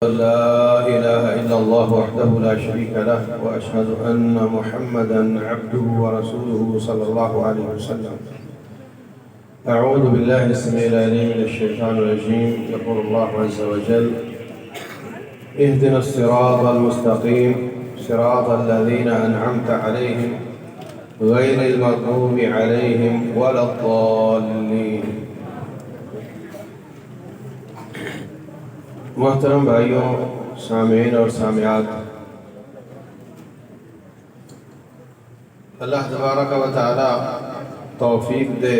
لا إله إلا الله وحده لا شريك له وأشهد أن محمدا عبده ورسوله صلى الله عليه وسلم. أعوذ بالله السميع العليم من الشيطان الرجيم. يقول الله عز وجل: اهدنا الصراط المستقيم صراط الذين أنعمت عليهم غير المغضوب عليهم ولا الضالين. محترم بھائیوں، سامعین اور سامعات، اللہ تبارک و تعالی توفیق دے،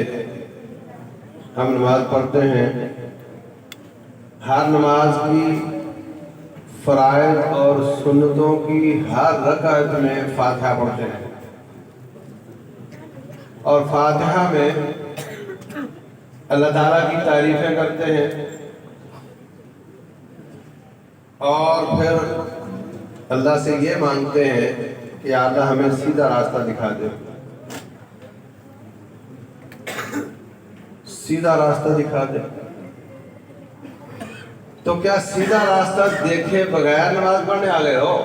ہم نماز پڑھتے ہیں، ہر نماز کی فرائض اور سنتوں کی ہر رکعت میں فاتحہ پڑھتے ہیں، اور فاتحہ میں اللہ تعالیٰ کی تعریفیں کرتے ہیں، اور پھر اللہ سے یہ مانگتے ہیں کہ یا اللہ ہمیں سیدھا راستہ دکھا دے، سیدھا راستہ دکھا دے۔ تو کیا سیدھا راستہ دیکھے بغیر نماز پڑھنے آ گئے ہو؟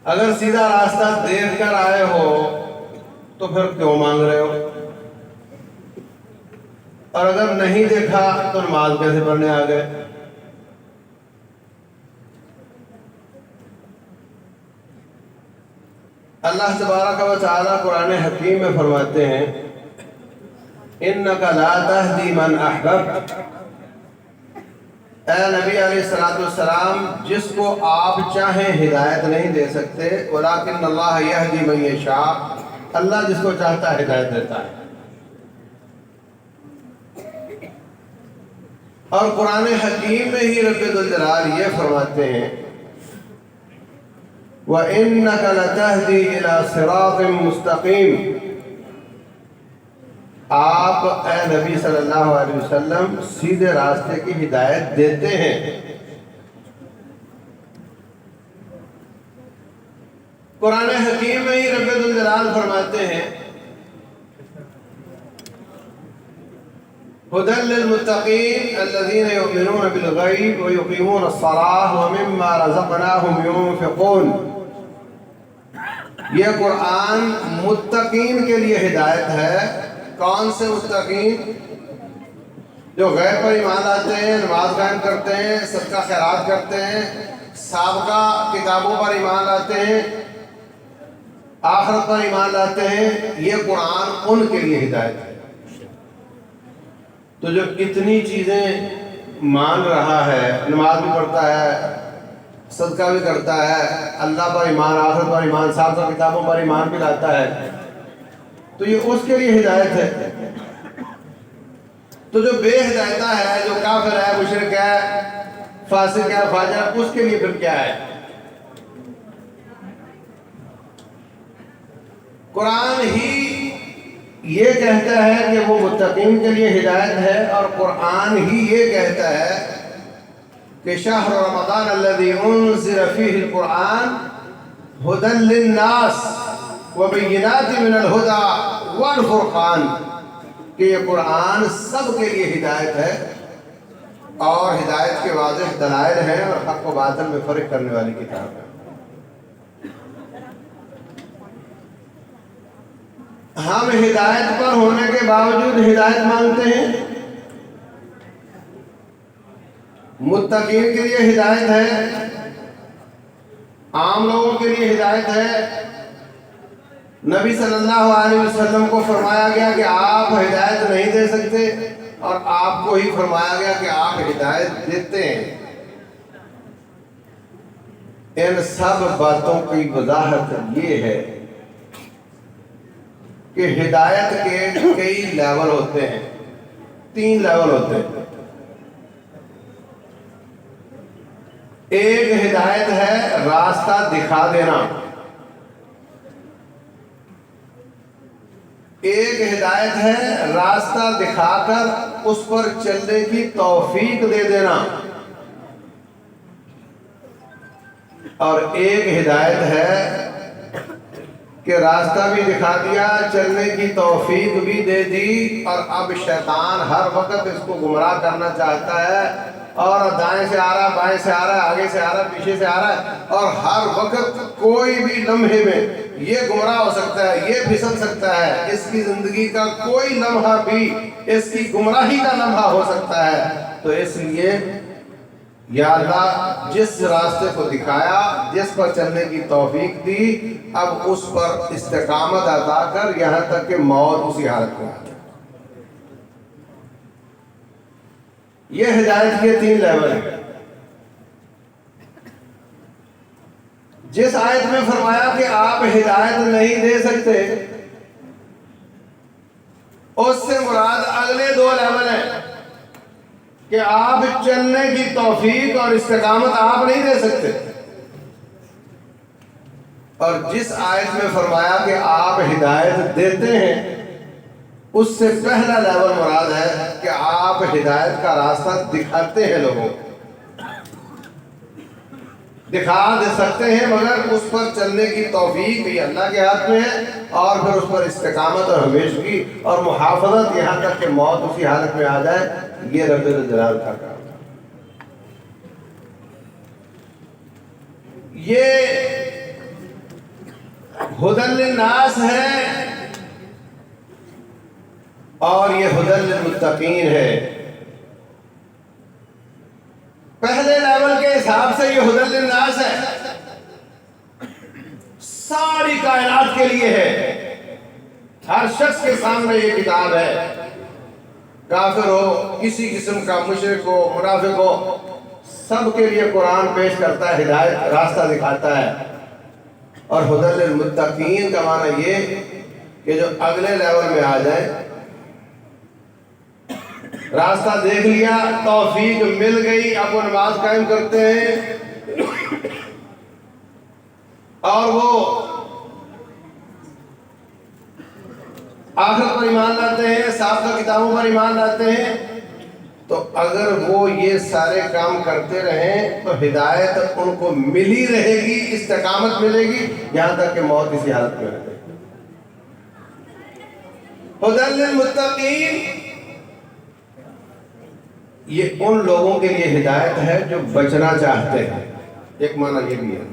اگر سیدھا راستہ دیکھ کر آئے ہو تو پھر کیوں مانگ رہے ہو؟ اور اگر نہیں دیکھا تو نماز کیسے پڑھنے آ گئے؟ اللہ تبارک و تعالی قرآن حکیم میں فرماتے ہیں: اِنَّكَ لَا تَهْدِي مَنْ أَحْبَبْتَ۔ اے نبی علیہ السلام، جس کو آپ چاہیں ہدایت نہیں دے سکتے، وَلَكِنَّ اللَّهَ يَهْدِي مَن يَشَاءُ، اللہ جس کو چاہتا ہے ہدایت دیتا ہے۔ اور قرآن حکیم میں ہی رب ذوالجلال یہ فرماتے ہیں: وَإِنَّكَ لَتَهْدِي إِلَى صِرَاطٍ مُسْتَقِيمٍ، آپ اے نبی صلی اللہ علیہ وسلم سیدھے راستے کی ہدایت دیتے ہیں۔ قرآن حکیم میں ہی رب ذوالجلال فرماتے ہیں: هُدًى لِّلْمُتَّقِينَ الَّذِينَ يُؤْمِنُونَ بِالْغَيْبِ وَيُقِيمُونَ الصَّلَاةَ وَمِمَّا رَزَقْنَاهُمْ يُنفِقُونَ۔ یہ قرآن متقین کے لیے ہدایت ہے۔ کون سے متقین؟ جو غیب پر ایمان لاتے ہیں، نماز قائم کرتے ہیں، صدقہ خیرات کرتے ہیں، سابقہ کتابوں پر ایمان لاتے ہیں، آخرت پر ایمان لاتے ہیں، یہ قرآن ان کے لیے ہدایت ہے۔ تو جو اتنی چیزیں مان رہا ہے، نماز بھی پڑھتا ہے، صدقہ بھی کرتا ہے، اللہ پر ایمان، آخرت پر ایمان، سابقہ کتابوں پر ایمان بھی لاتا ہے، تو یہ اس کے لیے ہدایت ہے۔ تو جو بے ہدایتہ ہے، جو کافر ہے، مشرک ہے، فاسق ہے، فاجر ہے، اس کے لیے پھر کیا ہے؟ قرآن ہی یہ کہتا ہے کہ وہ متقین کے لیے ہدایت ہے، اور قرآن ہی یہ کہتا ہے کہ شہر رمضان الذی انزل فیہ القرآن ھدی للناس وبینات من الہدی والفرقان، کہ یہ قرآن سب کے لیے ہدایت ہے اور ہدایت کے واضح دلائل ہیں اور حق و باطل میں فرق کرنے والی کتاب ہے۔ ہم ہدایت پر ہونے کے باوجود ہدایت مانگتے ہیں۔ متقین کے لیے ہدایت ہے، عام لوگوں کے لیے ہدایت ہے۔ نبی صلی اللہ علیہ وسلم کو فرمایا گیا کہ آپ ہدایت نہیں دے سکتے، اور آپ کو ہی فرمایا گیا کہ آپ ہدایت دیتے ہیں۔ ان سب باتوں کی وضاحت یہ ہے کہ ہدایت کے کئی لیول ہوتے ہیں، 3 لیول ہوتے ہیں۔ ایک ہدایت ہے راستہ دکھا دینا، ایک ہدایت ہے راستہ دکھا کر اس پر چلنے کی توفیق دے دینا، اور ایک ہدایت ہے کہ راستہ بھی دکھا دیا، چلنے کی توفیق بھی دے دی، اور اب شیطان ہر وقت اس کو گمراہ کرنا چاہتا ہے، اور دائیں سے آ رہا، بائیں سے آ رہا، آگے سے آ رہا، پیچھے سے آ رہا ہے، اور ہر وقت کوئی بھی لمحے میں یہ گمراہ ہو سکتا ہے، یہ پھسل سکتا ہے، اس کی زندگی کا کوئی لمحہ بھی اس کی گمراہی کا لمحہ ہو سکتا ہے۔ تو اس لیے یا اللہ جس راستے کو دکھایا، جس پر چلنے کی توفیق دی، اب اس پر استقامت عطا کر یہاں تک کہ موت اسی حالت میں آ جائے۔ یہ ہدایت کے 3 لیول ہیں۔ جس آیت میں فرمایا کہ آپ ہدایت نہیں دے سکتے، اس سے مراد اگلے 2 لیول ہیں کہ آپ چلنے کی توفیق اور استقامت آپ نہیں دے سکتے، اور جس آیت میں فرمایا کہ آپ ہدایت دیتے ہیں، اس سے پہلا لیول مراد ہے کہ آپ ہدایت کا راستہ دکھاتے ہیں، لوگوں کو دکھا دے سکتے ہیں، مگر اس پر چلنے کی توفیق بھی اللہ کے ہاتھ میں ہے، اور پھر اس پر استقامت اور ہمیشگی اور محافظت یہاں تک کہ موت اسی حالت میں آ جائے، یہ رب الجلال کا کام ہے۔ یہ ہدی للناس ہے اور یہ ہدی للمتقین ہے۔ پہلے لیول کے حساب سے یہ ہدی للناس ہے، ساری کائنات کے لیے ہے، ہر شخص کے سامنے یہ کتاب ہے، کافر ہو، کسی قسم کا مشرک ہو، منافق ہو، سب کے لیے قرآن پیش کرتا ہے، ہدایت راستہ دکھاتا ہے۔ اور ہدی للمتقین کا معنی یہ کہ جو اگلے لیول میں آ جائیں، راستہ دیکھ لیا، توفیق مل گئی، اب وہ نماز قائم کرتے ہیں، اور وہ آخرت پر ایمان لاتے ہیں، سابقہ کتابوں پر ایمان لاتے ہیں، تو اگر وہ یہ سارے کام کرتے رہیں تو ہدایت ان کو ملی رہے گی، استقامت ملے گی، یہاں تک کہ موت اسی حالت میں رہے گی۔ ہدی للمتقین یہ ان لوگوں کے لیے ہدایت ہے جو بچنا چاہتے ہیں، ایک معنی یہ بھی ہے۔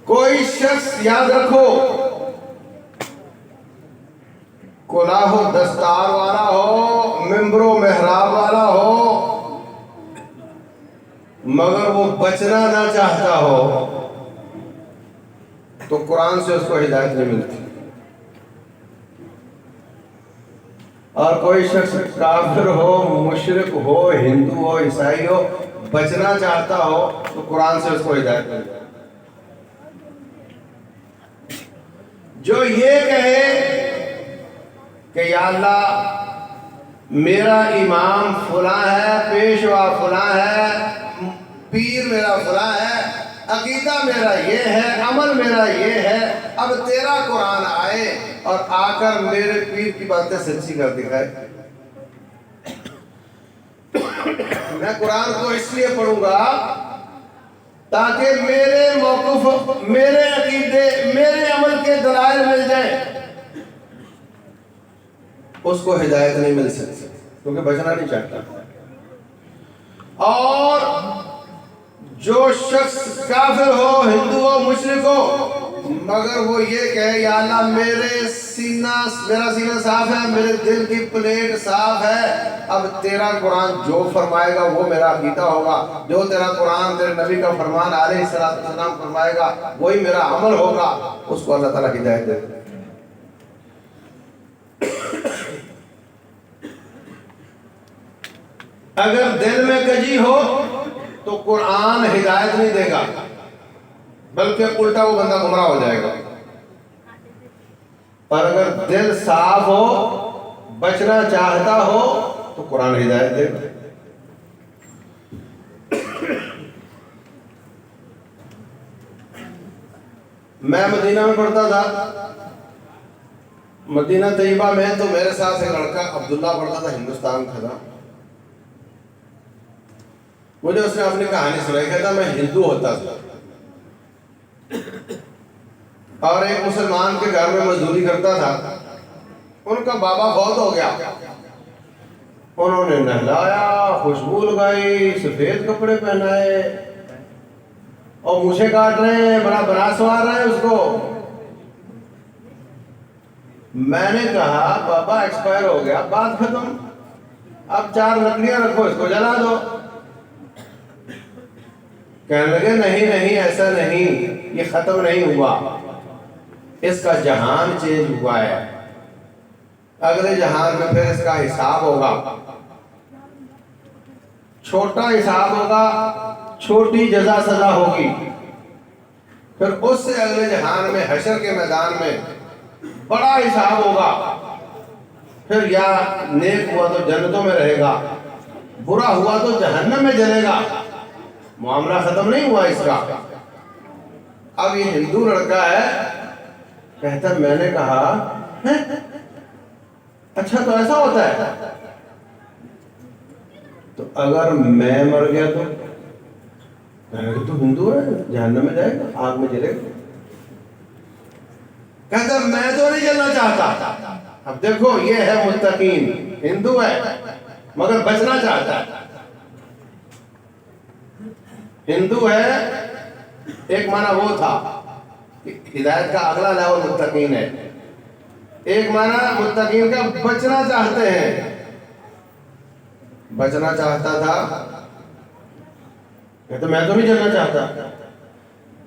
کوئی شخص یاد رکھو، کلاه و دستار والا ہو، ممبر و محراب والا ہو، مگر وہ بچنا نہ چاہتا ہو، تو قرآن سے اس کو ہدایت نہیں ملتی۔ اور کوئی شخص کافر ہو، مشرک ہو، ہندو ہو، عیسائی ہو، بچنا چاہتا ہو، تو قرآن سے اس کو ہدایت مل جائے۔ جو یہ کہے کہ یا اللہ میرا امام فلاں ہے، پیشوا فلاں ہے، پیر میرا فلاں ہے، عقیدہ میرا یہ ہے، عمل میرا یہ ہے، اب تیرا قرآن آئے اور آ کر میرے پیر کی باتیں سچی کر دکھائے، میں قرآن کو اس لیے پڑھوں گا تاکہ میرے موقف، میرے عقیدے، میرے عمل کے دلائل مل جائیں، اس کو ہدایت نہیں مل سکتی کیونکہ بچنا نہیں چاہتا۔ اور جو شخص کافر ہو، ہندو ہو، مشرک ہو، مگر وہ یہ کہے یا اللہ میرا سینہ صاف ہے، میرے دل کی پلیٹ صاف ہے، اب تیرا قرآن جو فرمائے گا وہ میرا عقیدہ ہوگا، جو تیرا قرآن تیرے نبی کا فرمان علیہ السلام فرمائے گا وہی میرا عمل ہوگا، اس کو اللہ تعالیٰ ہدایت دے دے۔ اگر دل میں کجی ہو تو قرآن ہدایت نہیں دے گا، بلکہ الٹا وہ بندہ گمراہ ہو جائے گا۔ اور اگر دل صاف ہو، بچنا چاہتا ہو، تو قرآن ہدایت دے گا۔ میں مدینہ میں پڑھتا تھا، مدینہ طیبہ میں، تو میرے ساتھ ایک لڑکا عبداللہ پڑھتا تھا، ہندوستان کا تھا۔ مجھے اس نے اپنی کہانی سنائی، کہتا میں ہندو ہوتا تھا، اور ایک مسلمان کے گھر میں مزدوری کرتا تھا، ان کا بابا فوت ہو گیا، انہوں نے نہلایا، خوشبو لگائی، سفید کپڑے پہنائے اور مونچھیں کاٹ رہے ہیں، بڑا بنا سوار رہے ہیں اس کو۔ میں نے کہا بابا ایکسپائر ہو گیا، بات ختم، اب 4 لکڑیاں رکھو، اس کو جلا دو۔ کہنے لگے نہیں نہیں ایسا نہیں، یہ ختم نہیں ہوا، اس کا جہان چینج ہوا ہے، اگلے جہان میں پھر اس کا حساب ہوگا، چھوٹا حساب ہوگا، چھوٹی جزا سزا ہوگی، پھر اس سے اگلے جہان میں حشر کے میدان میں بڑا حساب ہوگا، پھر یا نیک ہوا تو جنتوں میں رہے گا، برا ہوا تو جہنم میں جلے گا، معاملہ ختم نہیں ہوا اس کا۔ اب یہ ہندو لڑکا ہے، کہتا میں نے کہا اچھا تو ایسا ہوتا ہے، تو اگر میں مر گیا تو تو ہندو ہے، جہنم میں جائے گا، آگ میں جلے گا۔ کہتا میں تو نہیں جلنا چاہتا۔ اب دیکھو یہ ہے متقین، ہندو ہے مگر بچنا چاہتا ہے۔ ہندو ہے، ایک معنی وہ تھا ہدایت کا اگلا لیول متقین ہے، ایک معنی متقین کا بچنا چاہتے ہیں، بچنا چاہتا تھا، کہتا میں تو نہیں جلنا چاہتا،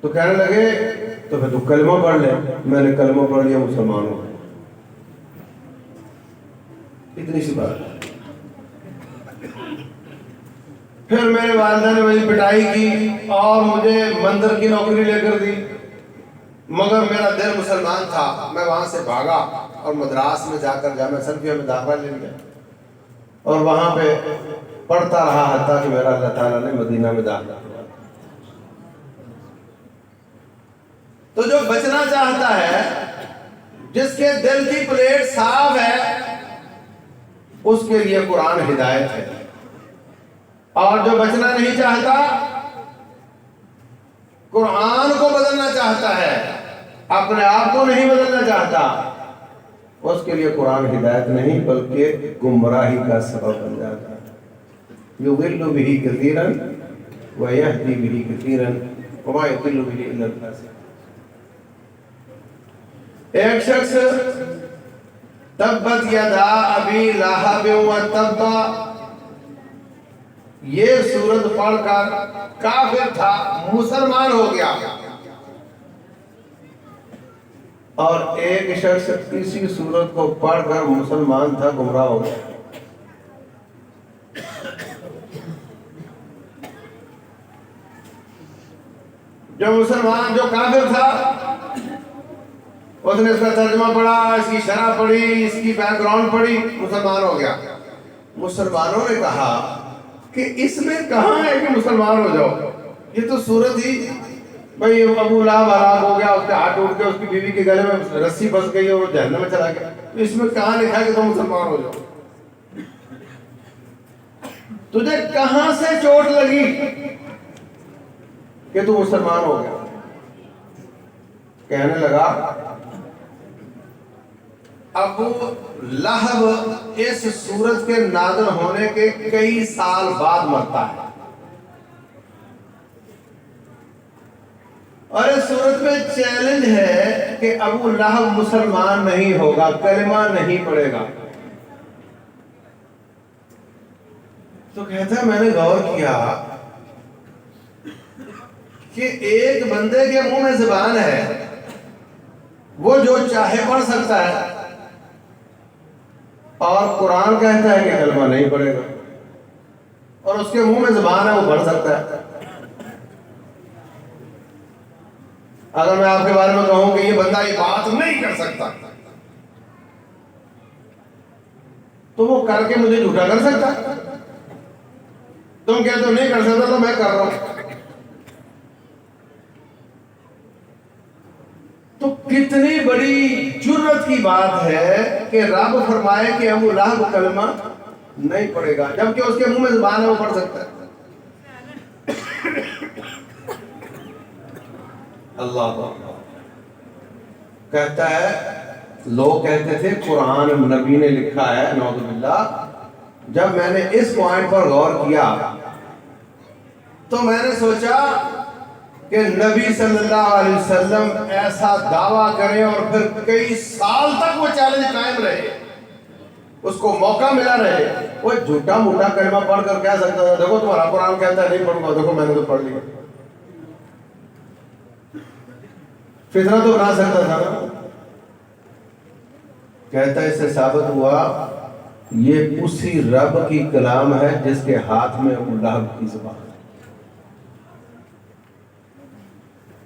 تو کہنے لگے تو پھر تو کلمہ پڑھ لے۔ میں نے کلمہ پڑھ لیا، مسلمان ہوں، اتنی سی بات۔ پھر میرے والدہ نے میری پٹائی کی اور مجھے مندر کی نوکری لے کر دی، مگر میرا دل مسلمان تھا، میں وہاں سے بھاگا اور مدراس میں جا کر جامعہ سلفیہ میں داخلہ لے لیا اور وہاں پہ پڑھتا رہا حتیٰ کہ میرا اللہ تعالیٰ نے مدینہ میں داخلہ کیا۔ تو جو بچنا چاہتا ہے، جس کے دل کی پلیٹ صاف ہے، اس کے لیے قرآن ہدایت ہے، اور جو بچنا نہیں چاہتا، قرآن کو بدلنا چاہتا ہے، اپنے آپ کو نہیں بدلنا چاہتا، اس کے لیے قرآن ہدایت نہیں بلکہ گمراہی کا سبب بن جاتا ہے۔ یضل بہ کثیرا ویہدی بہ کثیرا وما یضل بہ الا الفاسقون۔ ایک شخص تبت یدا ابی لہب وتب، یہ سورت پڑھ کر کافر تھا، مسلمان ہو گیا، اور ایک شخص اسی سورت کو پڑھ کر مسلمان تھا، گمراہ ہو گیا۔ جو مسلمان، جو کافر تھا، اس نے اس کا ترجمہ پڑھا، اس کی شرح پڑھی، اس کی بیک گراؤنڈ پڑھی، مسلمان ہو گیا۔ مسلمانوں نے کہا کہ اس میں کہاں ہے کہ مسلمان ہو جاؤ، یہ تو صورت ہی بھئی ابو لہب ہلاک ہو گیا، اس کے ہاتھ ٹوٹ گیا، اس کی بیوی کے گلے میں رسی پھنس گئی اور وہ جہنم میں چلا گیا، تو اس میں کہاں لکھا ہے کہ تم مسلمان ہو جاؤ؟ تجھے کہاں سے چوٹ لگی کہ تو مسلمان ہو گیا؟ کہنے لگا ابو لہب اس سورت کے نازل ہونے کے کئی سال بعد مرتا ہے، اور اس صورت میں چیلنج ہے کہ ابو لہب مسلمان نہیں ہوگا، کلمہ نہیں پڑھے گا۔ تو کہتا ہے میں نے غور کیا کہ ایک بندے کے منہ میں زبان ہے، وہ جو چاہے پڑھ سکتا ہے، اور قرآن کہتا ہے کہ کلمہ نہیں پڑھے گا، اور اس کے منہ میں زبان ہے، وہ پڑھ سکتا ہے۔ اگر میں آپ کے بارے میں کہوں کہ یہ بندہ یہ بات نہیں کر سکتا، تو وہ کر کے مجھے جھوٹا کر سکتا؟ تم کہتے ہو نہیں کر سکتا تو میں کر رہا ہوں، تو کتنی بڑی جرت کی بات ہے کہ رب فرمائے کہ ابو لہب کلمہ نہیں پڑھے گا، جبکہ اس کے منہ میں زبان ہے، وہ پڑھ سکتا ہے۔ اللہ کہتا ہے لوگ کہتے تھے قرآن نبی نے لکھا ہے، نعوذ باللہ۔ جب میں نے اس پوائنٹ پر غور کیا تو میں نے سوچا کہ نبی صلی اللہ علیہ وسلم ایسا دعویٰ کریں اور پھر کئی سال تک وہ چیلنج قائم رہے، اس کو موقع ملا رہے، وہ جھوٹا موٹا کلمہ پڑھ کر کہہ سکتا تھا دیکھو تمہارا قرآن کہتا ہے نہیں پڑھوں گا، دیکھو میں نے تو پڑھ لیا، فتنہ تو بنا سکتا تھا نا۔ کہتا ہے اس سے ثابت ہوا یہ اسی رب کی کلام ہے جس کے ہاتھ میں ابو لہب کی زبان ہے۔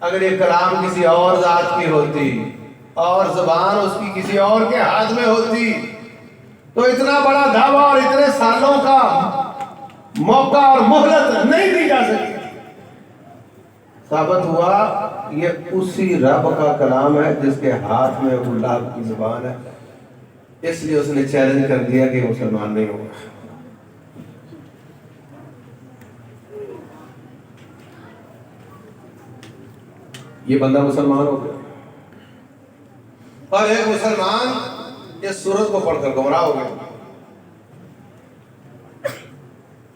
اگر یہ کلام کسی اور ذات کی ہوتی اور زبان اس کی کسی اور کے ہاتھ میں ہوتی تو اتنا بڑا دعویٰ اور اتنے سالوں کا موقع اور مہلت نہیں دی جا سکتی۔ ثابت ہوا یہ اسی رب کا کلام ہے جس کے ہاتھ میں ابو لہب کی زبان ہے، اس لیے اس نے چیلنج کر دیا کہ مسلمان نہیں ہوگا۔ یہ بندہ مسلمان ہو گیا، اور ایک مسلمان اس سورت کو پڑھ کر گمراہ ہو گیا۔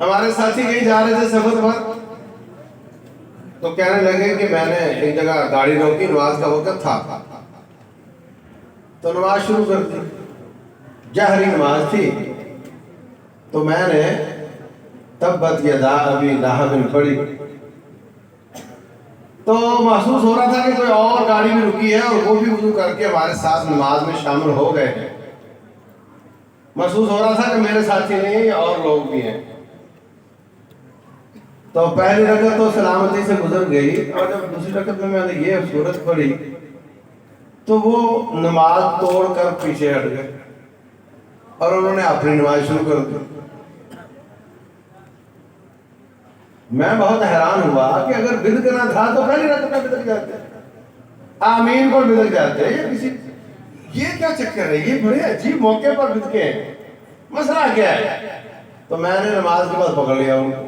ہمارے ساتھی کہیں جا رہے تھے سفر پر تو کہنے لگے کہ میں نے ایک جگہ گاڑی روکی، نماز کا وقت تھا تو نماز شروع کر دی، جہری نماز تھی، تو میں نے تبت یدا ابی لہب پڑھی، تو محسوس ہو رہا تھا کہ کوئی اور گاڑی بھی رکی ہے اور وہ بھی وضو کر کے ہمارے ساتھ نماز میں شامل ہو گئے ہیں۔ محسوس ہو رہا تھا کہ میرے ساتھی نہیں اور لوگ بھی ہیں۔ تو پہلی رکعت تو سلامتی سے گزر گئی، اور جب دوسری رکعت میں نے یہ سورت پڑھی تو وہ نماز توڑ کر پیچھے ہٹ گئے اور انہوں نے اپنی نماز شروع کر دی۔ میں بہت حیران ہوا کہ اگر بدکنا تھا تو پہلی رکعت میں بدک جاتے، آمین پر بدک جاتے، یہ کیا چکر ہے، یہ بڑے عجیب موقع پر بدکے ہیں، مسئلہ کیا ہے؟ تو میں نے نماز کے بعد پکڑ لیا ان کو،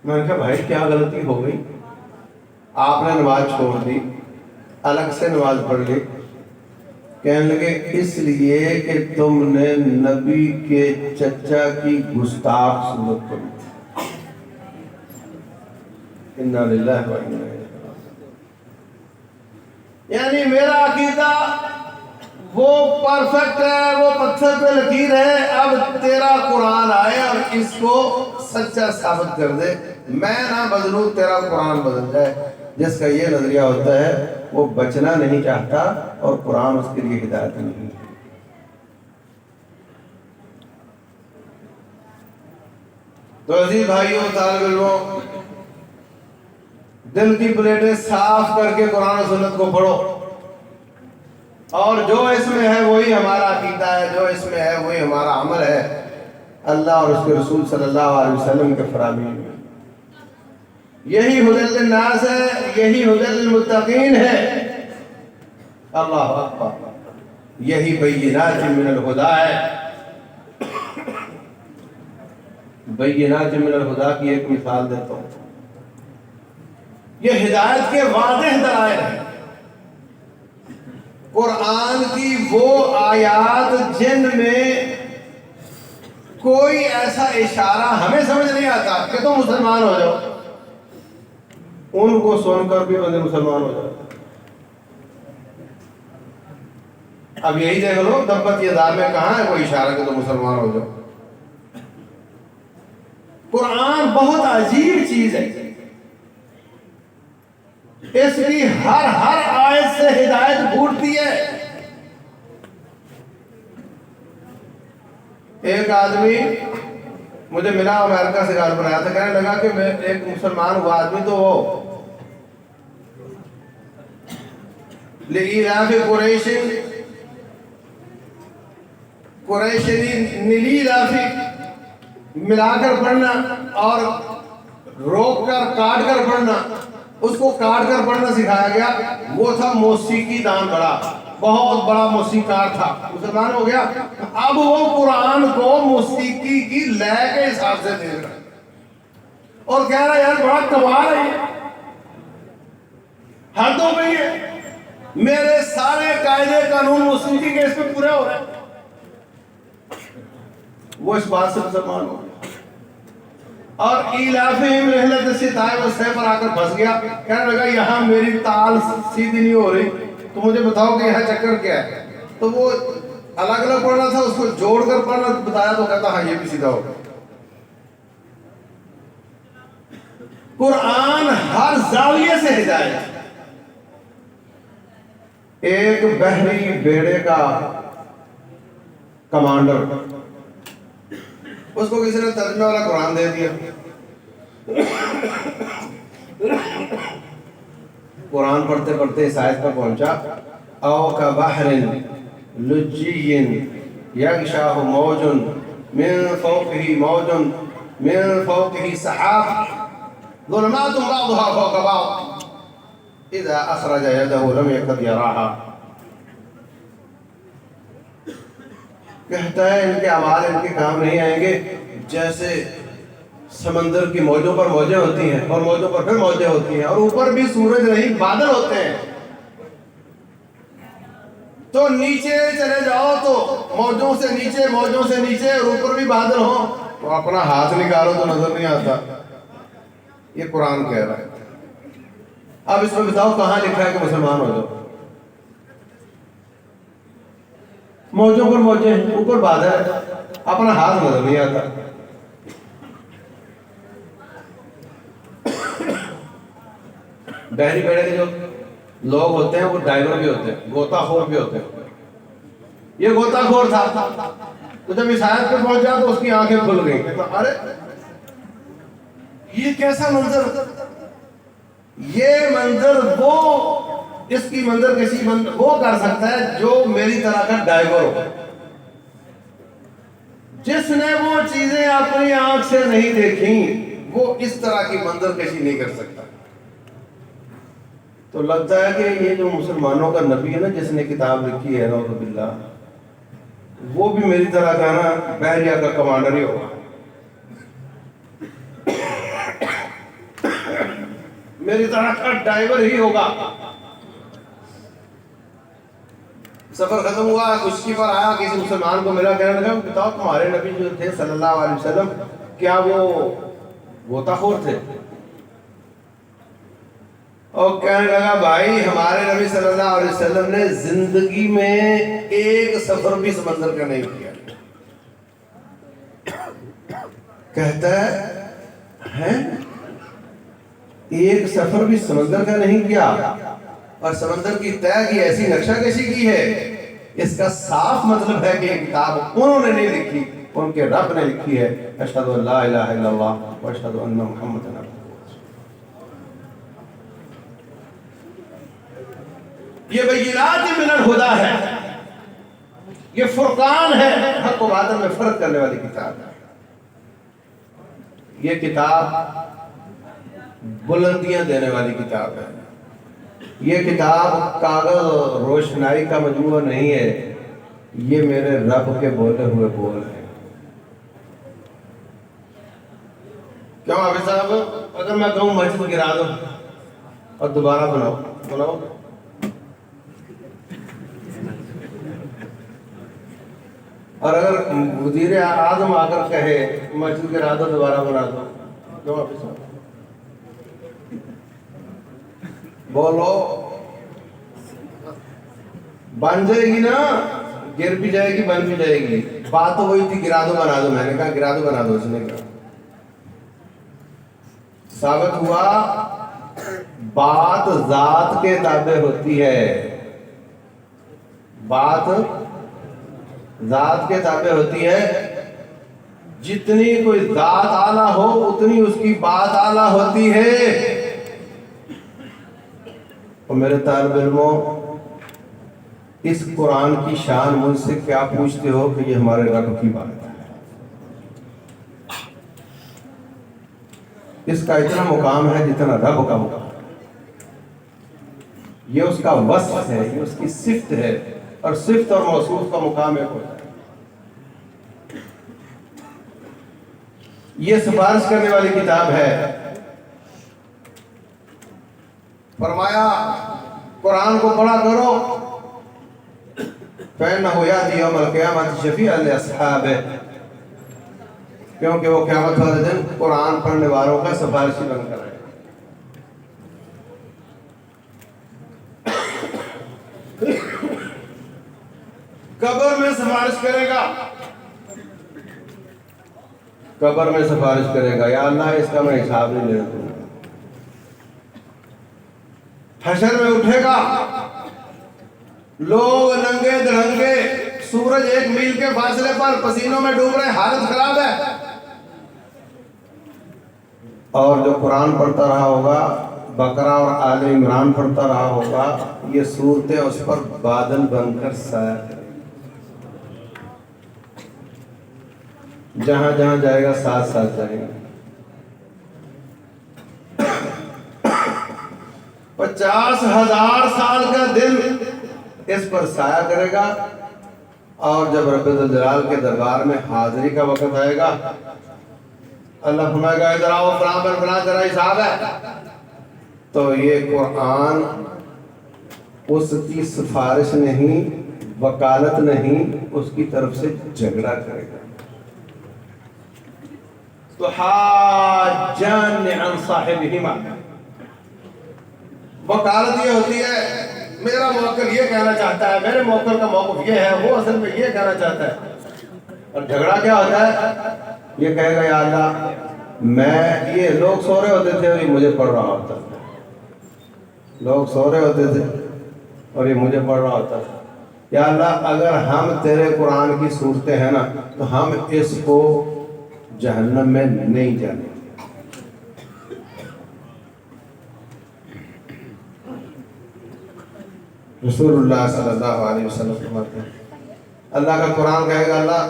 میں نے کہا بھائی کیا غلطی ہو گئی، آپ نے نماز چھوڑ دی، الگ سے نماز پڑھ لی۔ کہنے لگے اس لیے کہ تم نے نبی کے چچا کی گستاخ صورت پڑھی۔ انا للہ و انا الیہ راجعون۔ یعنی میرا عقیدہ وہ پرفیکٹ ہے، وہ پتھر پہ لکیر ہے، اب تیرا قرآن آئے اور اس کو سچا ثابت کر دے، میں نہ بدلوں تیرا قرآن بدل جائے۔ جس کا یہ نظریہ ہوتا ہے وہ بچنا نہیں چاہتا اور قرآن اس کے لیے ہدایت نہیں۔ تو عزیز بھائیوں، طالب علموں، دل کی پلیٹیں صاف کر کے قرآن و سنت کو پڑھو، اور جو اس میں ہے وہی ہمارا عقیدہ ہے، جو اس میں ہے وہی ہمارا عمل ہے، اللہ اور اس کے رسول صلی اللہ علیہ وسلم کے فرامین میں۔ یہی ہدی للناس ہے، یہی ہدی للمتقین ہے۔ اللہ اکبر، یہی بینات من الہدی ہے۔ بینات من الہدی کی ایک مثال دیتا ہوں، یہ ہدایت کے واضح دلائل ہیں۔ قرآن کی وہ آیات جن میں کوئی ایسا اشارہ ہمیں سمجھ نہیں آتا کہ تم مسلمان ہو جاؤ، ان کو سن کر بھی بندے مسلمان ہو جاتے۔ اب یہی دیکھ لو، تبت یدا میں کہاں ہے کوئی اشارہ کہ تم مسلمان ہو جاؤ؟ قرآن بہت عجیب چیز ہے، اس کی ہر آیت سے ہدایت پھوٹتی ہے۔ ایک آدمی مجھے ملا، امریکہ سے گال بنایا تھا، کہنے لگا کہ میں ایک مسلمان ہوا آدمی تو وہ لِإِيلَافِ قُرَيْشٍ نِلِيلَافِ ملا کر پڑھنا اور روک کر کاٹ کر پڑھنا، اس کو کاٹ کر پڑھنا سکھایا گیا۔ وہ تھا موسیقی دان، بہت بڑا موسیقار تھا، مسلمان ہو گیا۔ اب وہ قرآن کو موسیقی کی لے کے حساب سے دیکھ رہا ہے اور کہہ رہا ہے یار بڑا کمال ہے یہ۔ حدوں پہ ہی ہے. میرے سارے قاعدے قانون موسیقی کے اس پہ پورے ہو رہے ہیں. وہ اس بات سے مسلمان ہو گیا. اور ایلافہم رحلۃ الشتاء والصیف پر آ کر پھنس گیا. کہنے لگا یہاں میری تال سیدھی نہیں ہو رہی، تو مجھے بتاؤ کہ یہاں چکر کیا ہے. تو وہ الگ الگ پڑھنا تھا، اس کو جوڑ کر پڑھنا بتایا تو کہتا ہاں یہ بھی سیدھا ہوگا. قرآن ہر زاویے سے ہدایت. ایک بحری بیڑے کا کمانڈر، اس کو کسی نے ترجمہ والا قرآن دے دیا. قرآن پڑھتے پڑھتے اس آیت پر پہنچا، او کا بحر لجی یغشاہ موج من فوقہ موج من فوقہ سحاب ظلمات بعضها فوق بعض اذا اخرج یدہ لم یکد یراہا. کہتا ہے ان کے اعمال ان کے کام نہیں آئیں گے جیسے سمندر کی موجوں پر موجیں ہوتی ہیں اور موجوں پر پھر موجیں ہوتی ہیں اور اوپر بھی سورج نہیں بادل ہوتے ہیں. تو نیچے چلے جاؤ تو موجوں سے نیچے موجوں سے نیچے اور اوپر بھی بادل ہوں تو اپنا ہاتھ نکالو تو نظر نہیں آتا. یہ قرآن کہہ رہا ہے. اب اس میں بتاؤ کہاں لکھا ہے کہ مسلمان ہو جاؤ؟ موجوں پر موجیں، اوپر بادل ہے، اپنا ہاتھ نظر نہیں آتا. بحری بیڑے کے جو لوگ ہوتے ہیں وہ ڈائیور بھی ہوتے ہیں، غوطہ خور بھی ہوتے ہیں. یہ غوطہ خور تھا تو جب اس آیت پہ پہنچا تو اس کی آنکھیں کھل گئیں. تو ارے یہ کیسا منظر، یہ منظر وہ اس کی منظر کسی وہ کر سکتا ہے جو میری طرح کا ڈائیور ہو، جس نے وہ چیزیں اپنی آنکھ سے نہیں دیکھیں وہ اس طرح کی منظر کشی نہیں کر سکتا. تو لگتا ہے کہ یہ جو مسلمانوں کا نبی ہے نا جس نے کتاب لکھی ہے نعوذ باللہ، وہ بھی میری طرح کا نا بحریہ کا کمانڈر ہی ہوگا، میری طرح کا ڈائیور ہی ہوگا. سفر ختم ہوا، کشتی پر آیا، کسی مسلمان کو ملا، کہنے لگا بتاؤ تمہارے نبی جو تھے صلی اللہ علیہ وسلم کیا وہ غوطہ خور تھے؟ اور کہنے لگا بھائی ہمارے نبی صلی اللہ علیہ وسلم نے زندگی میں ایک سفر بھی سمندر کا نہیں کیا. کہتا ہے ایک سفر بھی سمندر کا نہیں کیا اور سمندر کی طے کی ایسی نقشہ کشی کی ہے. اس کا صاف مطلب ہے کہ یہ کتاب انہوں نے نہیں لکھی، ان کے رب نے لکھی ہے. اشہد ان لا الہ الا اللہ واشہد ان محمد عبدہ. یہ بینات من الہدیٰ ہے، یہ فرقان ہے، حق و باطل میں فرق کرنے والی کتاب ہے. یہ کتاب بلندیاں دینے والی کتاب ہے. یہ کتاب کاغذ روشنائی کا مجموعہ نہیں ہے، یہ میرے رب کے بولے ہوئے بول ہیں. کیوں حافظ صاحب اگر میں کہوں مسجد گرا دو اور دوبارہ بناؤ اور اگر وزیر اعظم آ کر کہے مسجد گرا دو دوبارہ بنا دو، کیوں حافظ صاحب بولو؟ بن جائے گی نا، گر بھی جائے گی بن بھی جائے گی. بات تو وہی تھی گرا دو بنا دو، میں نے کہا گرا دو بنا دو، اس نے کہا. ثابت ہوا بات ذات کے تابع ہوتی ہے، بات ذات کے تابع ہوتی ہے. جتنی کوئی ذات اعلیٰ ہو اتنی اس کی بات اعلیٰ ہوتی ہے. اور میرے طالب علموں اس قرآن کی شان مجھ سے کیا پوچھتے ہو کہ یہ ہمارے رب کی بات ہے. اس کا اتنا مقام ہے جتنا رب کا مقام. یہ اس کا وصف ہے، یہ اس کی صفت ہے، اور صفت اور موصوف کا مقام ایک ہوتا ہے. یہ سفارش کرنے والی کتاب ہے. فرمایا قرآن کو پڑھا کرو. فإنه يأتي يوم القيامة شفيعا لأصحابه، کیونکہ وہ قیامت والے دن قرآن پڑھنے والوں کا سفارشی بن کر آئے. قبر میں سفارش کرے گا، قبر میں سفارش کرے گا، یا اللہ اس کا میں حساب نہیں لینا دوں گا. حشر میں اٹھے گا، لوگ ننگے دڑنگے، سورج 1 میل کے فاصلے پر پسینوں میں ڈوب رہے، حالت خراب ہے. اور جو قرآن پڑھتا رہا ہوگا، بقرہ اور آل عمران پڑھتا رہا ہوگا، یہ صورتیں اس پر بادل بن کر سایہ کریں گی. جہاں جہاں جائے گا ساتھ ساتھ جائیں گے. 50,000 سال کا دن اس پر سایہ کرے گا. اور جب رب الجلال کے دربار میں حاضری کا وقت آئے گا، اللہ فرمائے گا ادھر آؤ فلاں پر فلاں تیرا حساب ہے. تو یہ قرآن اس کی سفارش نہیں، وکالت نہیں، اس کی طرف سے جھگڑا کرے گا. تو حاجان عن صاحبہما، وکالت یہ ہوتی ہے میرا موکل یہ کہنا چاہتا ہے، میرے موکل کا موقف یہ ہے، وہ اصل میں یہ کہنا چاہتا ہے. اور جھگڑا کیا ہوتا ہے؟ یہ کہے گا یا اللہ میں، یہ لوگ سو رہے ہوتے تھے اور یہ مجھے پڑھ رہا ہوتا تھا، لوگ سو رہے ہوتے تھے اور یہ مجھے پڑھ رہا ہوتا تھا. یا اللہ اگر ہم تیرے قرآن کی صورتیں ہیں نا تو ہم اس کو جہنم میں نہیں جانے. رسول اللہ صلی اللہ علیہ وسلم فرماتے ہیں اللہ کا قرآن کہے گا اللہ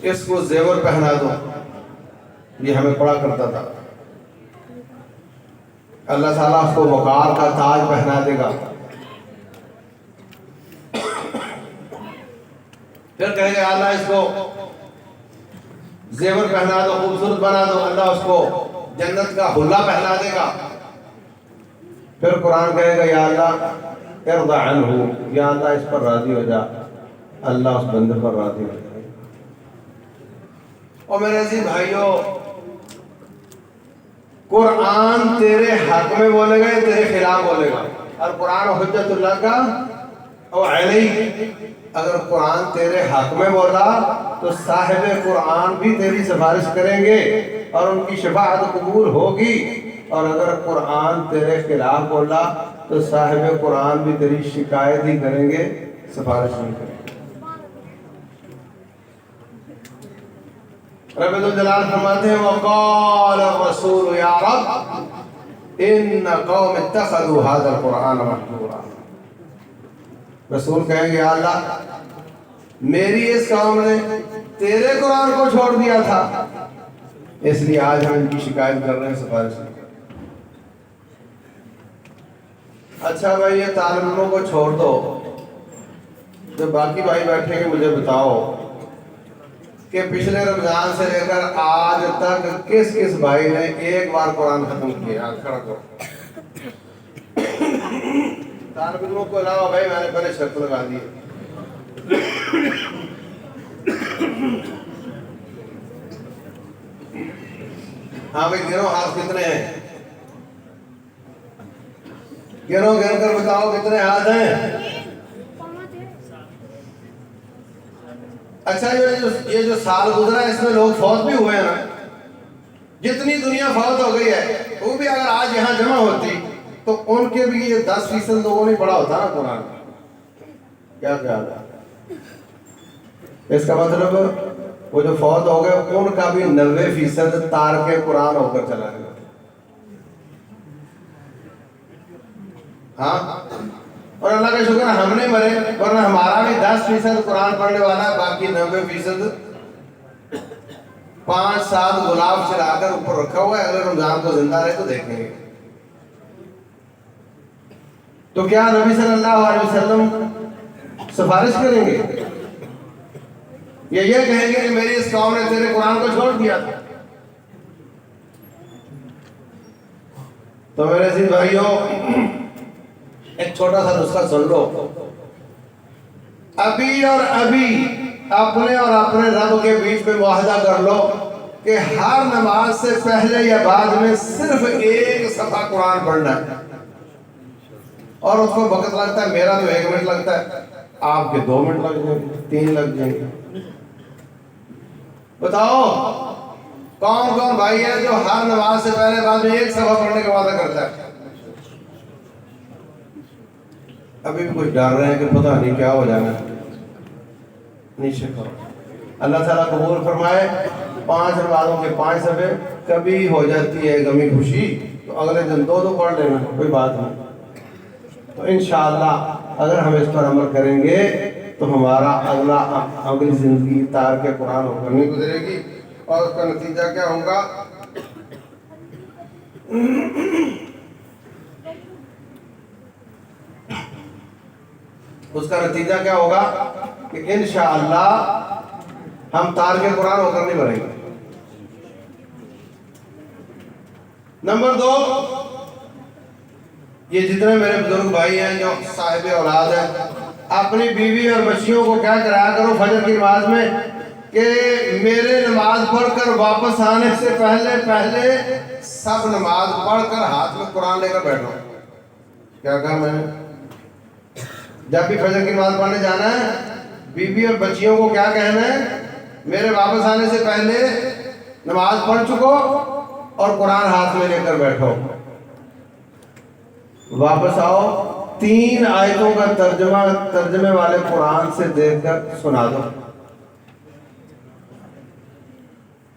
اس کو زیور پہنا دو، یہ ہمیں پڑھا کرتا تھا. اللہ تعالیٰ اس کو وقار کا تاج پہنا دے گا. پھر کہے گا اللہ اس کو زیور پہنا دو، خوبصورت بنا دو، اللہ اس کو جنت کا حلہ پہنا دے گا. پھر قرآن کہے گا یا اللہ ارضا عنہ، یا اللہ اس پر راضی ہو جا، اللہ اس بندے پر راضی ہو جائے. اور میرے عزیز بھائیوں، قرآن تیرے حق میں بولے گا، تیرے خلاف بولے گا. اور قرآن حجت اللہ کا او علیہ، اگر قرآن تیرے حق میں بولا تو صاحب قرآن بھی تیری سفارش کریں گے اور ان کی شفاعت قبول ہوگی. اور اگر قرآن تیرے خلاف بولا تو صاحب قرآن بھی تیری شکایت ہی کریں گے، سفارش نہیں کریں گے. رب الجلال فرماتے ہیں وقال الرسول یا رب ان قوم اتخذوا هذا القرآن مهجورا. رسول کہیں گے یا اللہ میری اس قوم نے تیرے قرآن کو چھوڑ دیا تھا، اس لیے آج ہم ان کی شکایت کر رہے ہیں، سفارش نہیں کر رہے. اچھا بھائی یہ طالب علموں کو چھوڑ دو، جو باقی بھائی بیٹھے ہیں مجھے بتاؤ کہ پچھلے رمضان سے لے کر آج تک کس کس بھائی نے ایک بار قرآن ختم کیا؟ کھڑا کرو. طالب علموں کو علاوہ بھائی میں نے پہلے شرط لگا دی. ہاں بھائی گنو ہاتھ کتنے ہیں، گنو گن کر بتاؤ کتنے ہاتھ ہیں. اچھا یہ جو سال گزرا ہے اس میں لوگ فوت بھی ہوئے ہیں نا، جتنی دنیا فوت ہو گئی ہے وہ بھی اگر آج یہاں جمع ہوتی تو ان کے بھی یہ 10% لوگوں نے پڑھا ہوتا نا قرآن. کیا خیال ہے؟ اس کا مطلب وہ جو فوت ہو گئے ان کا بھی 90% تارک قرآن ہو کر چلا گیا. ہاں اور اللہ کا شکر ہم نہیں مرے، ورنہ ہمارا بھی 10% قرآن پڑھنے والا ہے، باقی 90% 5-7 گلاب چلا کر اوپر رکھا ہوا ہے. اگر رمضان کو زندہ رہے تو دیکھیں گے. تو کیا نبی صلی اللہ علیہ وسلم سفارش کریں گے یا یہ کہیں گے کہ میری اس قوم نے تیرے قرآن کو چھوڑ دیا تھا؟ تو میرے عزیز بھائیوں، ایک چھوٹا سا نسخہ سن لو. ابھی اور ابھی اپنے اور اپنے رب کے بیچ میں معاہدہ کر لو کہ ہر نماز سے پہلے یا بعد میں صرف ایک صفحہ قرآن پڑھنا ہے. اور اس کو وقت لگتا ہے، میرا تو 1 منٹ لگتا ہے، آپ کے 2 منٹ لگ جائیں گے، 3 لگ جائیں گے. بتاؤ کون کون بھائی ہے جو ہر نماز سے پہلے بعد میں ایک صفحہ پڑھنے کا وعدہ کرتا ہے؟ ابھی بھی کچھ ڈر رہے ہیں کہ پتہ نہیں کیا ہو جانا ہے. نیچے کرو. اللہ تعالیٰ قبول فرمائے. 5 نمازوں کے 5 صفحے. کبھی ہو جاتی ہے غمی خوشی تو اگلے دن 2 پڑھ لینا، کوئی بات نہیں. تو انشاءاللہ اگر ہم اس پر عمل کریں گے تو ہمارا اگلی زندگی تار کے قرآن ہو کر نہیں گزرے گی. اور اس کا نتیجہ کیا ہوگا؟ اس کا نتیجہ کیا ہوگا کہ انشاءاللہ ہم تار کے قرآن ہو کر نہیں مریں گے. نمبر 2، یہ جتنے میرے بزرگ بھائی ہیں جو صاحب اولاد ہیں، اپنی بیوی اور بچیوں کو کیا کرایا کرو فجر کی نماز میں کہ میرے نماز پڑھ کر واپس آنے سے پہلے سب نماز پڑھ کر ہاتھ میں قرآن لے کر بیٹھو. کیا کہا میں نے؟ جب بھی فجر کی نماز پڑھنے جانا ہے، بیوی اور بچیوں کو کیا کہنا ہے؟ میرے واپس آنے سے پہلے نماز پڑھ چکو اور قرآن ہاتھ میں لے کر بیٹھو. واپس آؤ، 3 آیتوں کا ترجمے والے قرآن سے دیکھ کر سنا دو.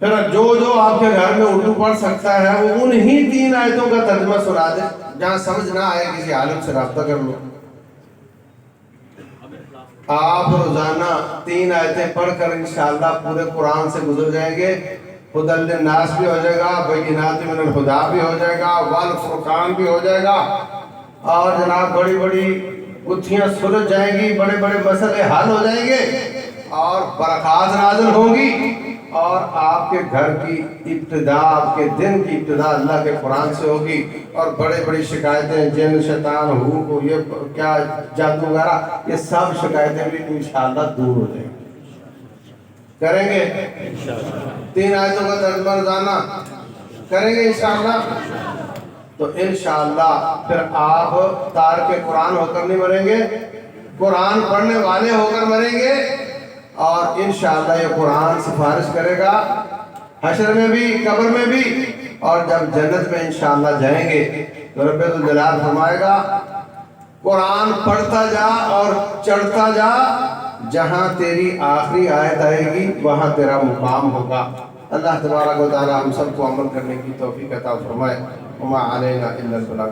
پھر جو آپ کے گھر میں اردو پڑھ سکتا ہے وہ انہی 3 آیتوں کا ترجمہ سنا دے. جہاں سمجھ نہ آئے کسی عالم سے رابطہ کر لو. آپ روزانہ 3 آیتیں پڑھ کر انشاءاللہ پورے قرآن سے گزر جائیں گے. ہدی للناس بھی ہو جائے گا، بینات من الہدی بھی ہو جائے گا، والفرقان بھی ہو جائے گا، اور جناب بڑی بڑی گتھیاں سلجھ جائیں گی، بڑے بڑے مسئلے حل ہو جائیں گے، اور برکات نازل ہوں گی. اور آپ کے گھر کی ابتدا، آپ کے دن کی ابتدا اللہ کے قرآن سے ہوگی. اور بڑے بڑی شکایتیں، جن شیطان ہو یہ کیا جادو وغیرہ، یہ سب شکایتیں بھی انشاءاللہ دور ہو جائیں گی. کریں گے 3 آیتوں کا ترجمہ روزانہ کریں گے انشاءاللہ. تو انشاءاللہ پھر آپ تار کے قرآن ہو کر نہیں مریں گے، قرآن پڑھنے والے ہو کر مریں گے. اور انشاءاللہ یہ قرآن سفارش کرے گا حشر میں بھی، قبر میں بھی، اور جب جنت میں انشاءاللہ جائیں گے تو رب الجلال فرمائے گا قرآن پڑھتا جا اور چڑھتا جا، جہاں تیری آخری آیت آئے گی وہاں تیرا مقام ہوگا. اللہ تبارک و تعالی ہم سب کو عمل کرنے کی توفیق عطا فرمائے. وما علینا الا البلاغ.